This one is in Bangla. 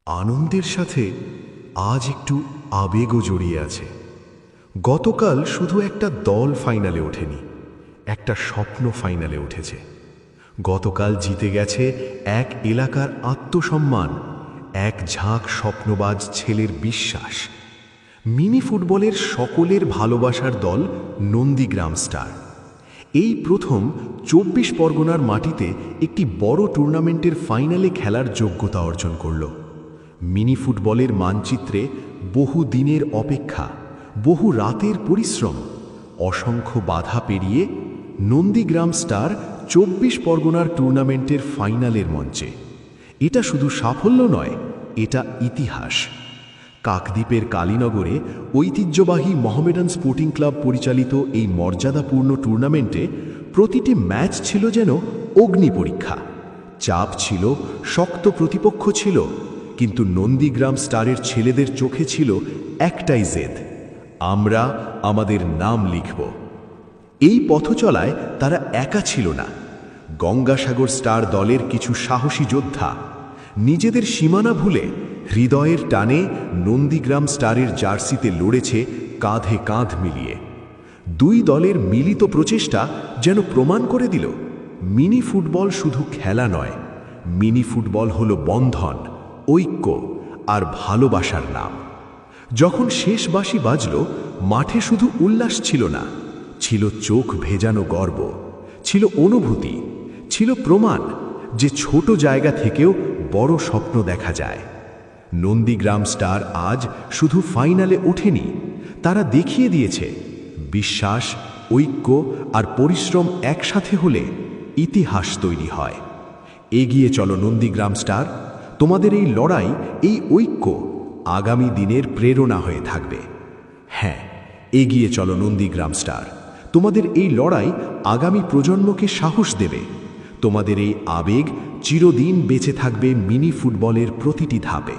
আনন্দের সাথে আজ একটু আবেগও জড়িয়ে আছে। গতকাল শুধু একটা দল ফাইনালে ওঠেনি, একটা স্বপ্ন ফাইনালে উঠেছে। গতকাল জিতে গেছে এক এলাকার আত্মসম্মান, এক ঝাঁক স্বপ্নবাজ ছেলের বিশ্বাস। মিনি ফুটবলের সকলের ভালোবাসার দল নন্দীগ্রাম স্টার এই প্রথম ২৪ পরগনার মাটিতে একটি বড় টুর্নামেন্টের ফাইনালে খেলার যোগ্যতা অর্জন করল। মিনি ফুটবলের মানচিত্রে বহু দিনের অপেক্ষা, বহু রাতের পরিশ্রম, অসংখ্য বাধা পেরিয়ে নন্দীগ্রাম স্টার ২৪ পরগনার টুর্নামেন্টের ফাইনালের মঞ্চে। এটা শুধু সাফল্য নয়, এটা ইতিহাস। কাকদ্বীপের কালীনগরে ঐতিহ্যবাহী মোহামেডান স্পোর্টিং ক্লাব পরিচালিত এই মর্যাদাপূর্ণ টুর্নামেন্টে প্রতিটি ম্যাচ ছিল যেন অগ্নি পরীক্ষা। চাপ ছিল, শক্ত প্রতিপক্ষ ছিল, কিন্তু নন্দীগ্রাম স্টারের ছেলেদের চোখে ছিল একটাই জেদ: আমরা আমাদের নাম লিখব। এই পথচলায় তারা একা ছিল না। গঙ্গাসাগর স্টার দলের কিছু সাহসী যোদ্ধা নিজেদের সীমানা ভুলে হৃদয়ের টানে নন্দীগ্রাম স্টারের জার্সিতে লড়েছে কাঁধে কাঁধ মিলিয়ে। দুই দলের মিলিত প্রচেষ্টা যেন প্রমাণ করে দিল, মিনি ফুটবল শুধু খেলা নয়, মিনি ফুটবল হলো বন্ধন, ঐক্য আর ভালোবাসার নাম। যখন শেষ বাঁশি বাজল, মাঠে শুধু উল্লাস ছিল না, ছিল চোখ ভেজানো গর্ব, ছিল অনুভূতি, ছিল প্রমাণ যে ছোট জায়গা থেকেও বড় স্বপ্ন দেখা যায়। নন্দীগ্রাম স্টার আজ শুধু ফাইনালে ওঠেনি, তারা দেখিয়ে দিয়েছে বিশ্বাস, ঐক্য আর পরিশ্রম একসাথে হলে ইতিহাস তৈরি হয়। এগিয়ে চলো নন্দীগ্রাম স্টার, তোমাদের এই লড়াই, এই ঐক্য আগামী দিনের প্রেরণা হয়ে থাকবে। হ্যাঁ, এগিয়ে চলো নন্দীগ্রাম স্টার, তোমাদের এই লড়াই আগামী প্রজন্মকে সাহস দেবে। তোমাদের এই আবেগ চিরদিন বেঁচে থাকবে মিনি ফুটবলের প্রতিটি ধাপে।